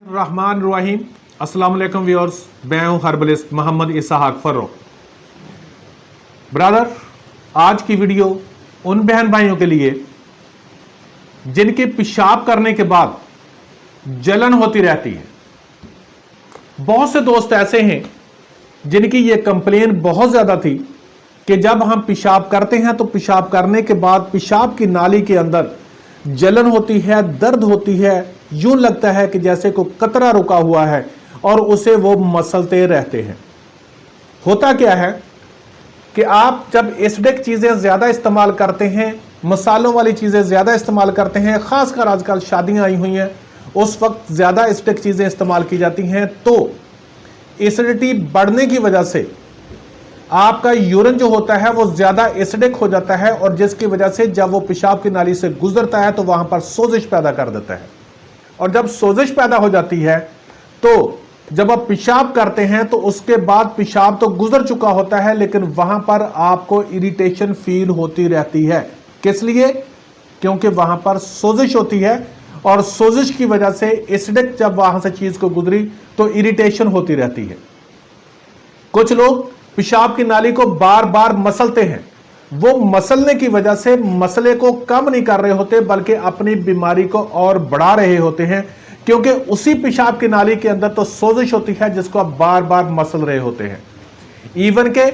रहमान रहीम। अस्सलाम वालेकुम व्यूअर्स, मैं हूं हर्बलिस्ट मोहम्मद इसहाक फर्रो। ब्रदर, आज की वीडियो उन बहन भाइयों के लिए जिनके पेशाब करने के बाद जलन होती रहती है। बहुत से दोस्त ऐसे हैं जिनकी ये कंप्लेन बहुत ज्यादा थी कि जब हम पेशाब करते हैं तो पेशाब करने के बाद पेशाब की नाली के अंदर जलन होती है, दर्द होती है, यूं लगता है कि जैसे कोई कतरा रुका हुआ है और उसे वो मसलते रहते हैं। होता क्या है कि आप जब एसिडिक चीजें ज्यादा इस्तेमाल करते हैं, मसालों वाली चीजें ज्यादा इस्तेमाल करते हैं, खासकर आजकल शादियां आई हुई हैं, उस वक्त ज्यादा एसिडिक चीजें इस्तेमाल की जाती हैं, तो एसिडिटी बढ़ने की वजह से आपका यूरिन जो होता है वो ज्यादा एसिडिक हो जाता है और जिसकी वजह से जब वो पेशाब की नाली से गुजरता है तो वहां पर सोजिश पैदा कर देता है। और जब सोजिश पैदा हो जाती है तो जब आप पेशाब करते हैं तो उसके बाद पेशाब तो गुजर चुका होता है, लेकिन वहां पर आपको इरिटेशन फील होती रहती है। किस लिए? क्योंकि वहां पर सोजिश होती है और सोजिश की वजह से एसिडिक जब वहां से चीज को गुजरी तो इरिटेशन होती रहती है। कुछ लोग पेशाब की नाली को बार बार मसलते हैं। वो मसलने की वजह से मसले को कम नहीं कर रहे होते बल्कि अपनी बीमारी को और बढ़ा रहे होते हैं, क्योंकि उसी पेशाब की नाली के अंदर तो सोजिश होती है जिसको आप बार बार मसल रहे होते हैं। इवन के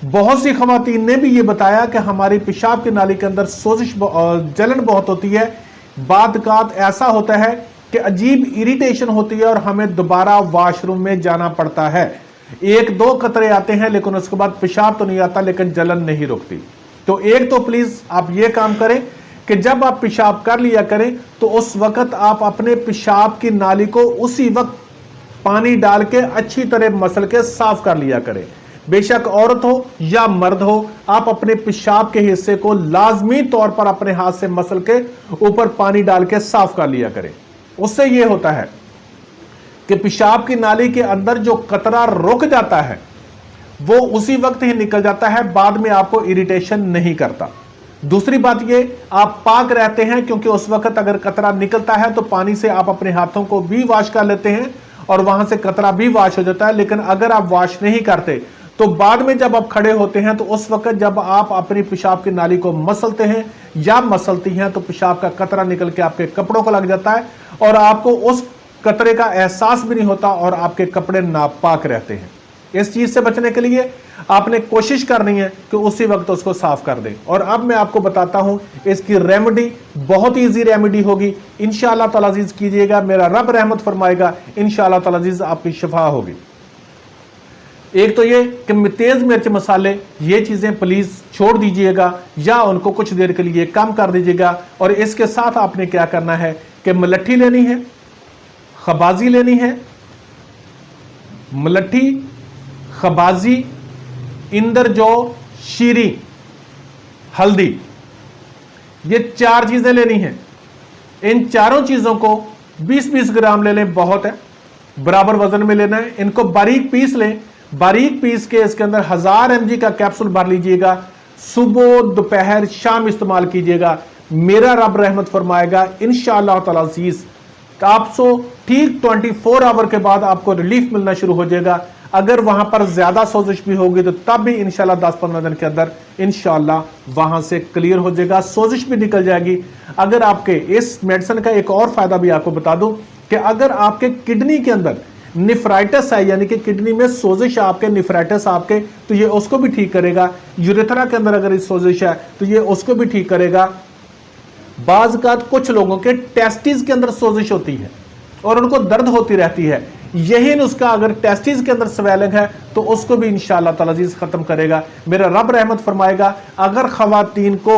बहुत सी खवातीन ने भी ये बताया कि हमारी पेशाब की नाली के अंदर सोजिश जलन बहुत होती है। बाद ऐसा होता है कि अजीब इरिटेशन होती है और हमें दोबारा वॉशरूम में जाना पड़ता है। एक दो कतरे आते हैं लेकिन उसके बाद पेशाब तो नहीं आता, लेकिन जलन नहीं रुकती। तो एक तो प्लीज आप ये काम करें कि जब आप पेशाब कर लिया करें तो उस वक्त आप अपने पेशाब की नाली को उसी वक्त पानी डाल के अच्छी तरह मसल के साफ कर लिया करें। बेशक औरत हो या मर्द हो, आप अपने पेशाब के हिस्से को लाजमी तौर पर अपने हाथ से मसल के ऊपर पानी डाल के साफ कर लिया करें। उससे यह होता है कि पेशाब की नाली के अंदर जो कतरा रुक जाता है वो उसी वक्त ही निकल जाता है, बाद में आपको इरिटेशन नहीं करता। दूसरी बात ये, आप पाक रहते हैं क्योंकि उस वक्त अगर कतरा निकलता है तो पानी से आप अपने हाथों को भी वॉश कर लेते हैं और वहां से कतरा भी वॉश हो जाता है। लेकिन अगर आप वॉश नहीं करते तो बाद में जब आप खड़े होते हैं तो उस वक्त जब आप अपनी पेशाब की नाली को मसलते हैं या मसलती हैं तो पेशाब का कतरा निकल के आपके कपड़ों को लग जाता है और आपको उस कतरे का एहसास भी नहीं होता और आपके कपड़े नापाक रहते हैं। इस चीज से बचने के लिए आपने कोशिश करनी है कि उसी वक्त उसको साफ कर दें। और अब मैं आपको बताता हूं इसकी रेमेडी, बहुत इजी रेमेडी होगी। इंशाअल्लाह ताला अजीज कीजिएगा, मेरा रब रहमत फरमाएगा, इंशाअल्लाह ताला अजीज आपकी शिफा होगी। एक तो ये कि तेज मिर्च मसाले ये चीजें प्लीज छोड़ दीजिएगा या उनको कुछ देर के लिए कम कर दीजिएगा। और इसके साथ आपने क्या करना है कि मलट्ठी लेनी है, खबाजी लेनी है, मलट्ठी, खबाजी, इंदरजो, शीरी, हल्दी, ये चार चीजें लेनी है। इन चारों चीजों को 20-20 ग्राम ले लें, बहुत है, बराबर वजन में लेना है। इनको बारीक पीस लें, बारीक पीस के इसके अंदर 1000 mg का कैप्सूल भर लीजिएगा। सुबह दोपहर शाम इस्तेमाल कीजिएगा, मेरा रब रहमत फरमाएगा इंशाअल्लाह ताला अजीज। आपको ठीक 24 आवर के बाद आपको रिलीफ मिलना शुरू हो जाएगा। अगर वहां पर ज्यादा सोजिश भी होगी तो तब भी इंशाल्लाह 10-15 दिन के अंदर इंशाल्लाह वहां से क्लियर हो जाएगा, सोजिश भी निकल जाएगी। अगर आपके इस मेडिसिन का एक और फायदा भी आपको बता दूं कि अगर आपके किडनी के अंदर निफ्राइटिस है, यानी कि किडनी में सोजिश आपके, निफ्राइटिस आपके, तो ये उसको भी ठीक करेगा। यूरेथ्रा के अंदर अगर सोजिश है तो ये उसको भी ठीक करेगा। बाज़ कुछ लोगों के टेस्टिस के अंदर सोजिश होती है और उनको दर्द होती रहती है। यही नुस्खा अगर टेस्टिस के अंदर स्वेलिंग है तो उसको भी इंशाअल्लाह ताला अजीज खत्म करेगा, मेरा रब रहमत फरमाएगा। अगर खवातीन को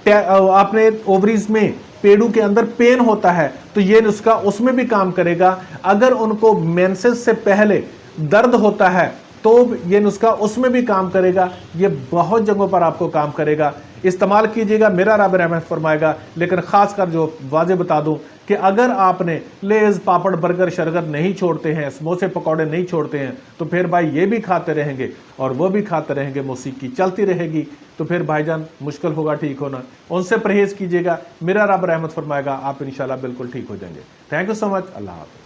आपने ओवरीज में, पेड़ू के अंदर पेन होता है तो ये नुस्खा उसमें भी काम करेगा। अगर उनको मेंसेस से पहले दर्द होता है तो ये नुस्खा उसमें भी काम करेगा। ये बहुत जगहों पर आपको काम करेगा, इस्तेमाल कीजिएगा, मेरा रब रहमत फरमाएगा। लेकिन खासकर जो वाजे बता दूं कि अगर आपने लेज, पापड़, बर्गर, शरगर नहीं छोड़ते हैं, समोसे पकौड़े नहीं छोड़ते हैं, तो फिर भाई ये भी खाते रहेंगे और वो भी खाते रहेंगे, मौसीकी चलती रहेगी, तो फिर भाईजान मुश्किल होगा ठीक होना। उनसे परहेज कीजिएगा, मेरा रब रहमत फरमाएगा, आप इंशाल्लाह बिल्कुल ठीक हो जाएंगे। थैंक यू सो मच, अल्लाह हाफ़िज़।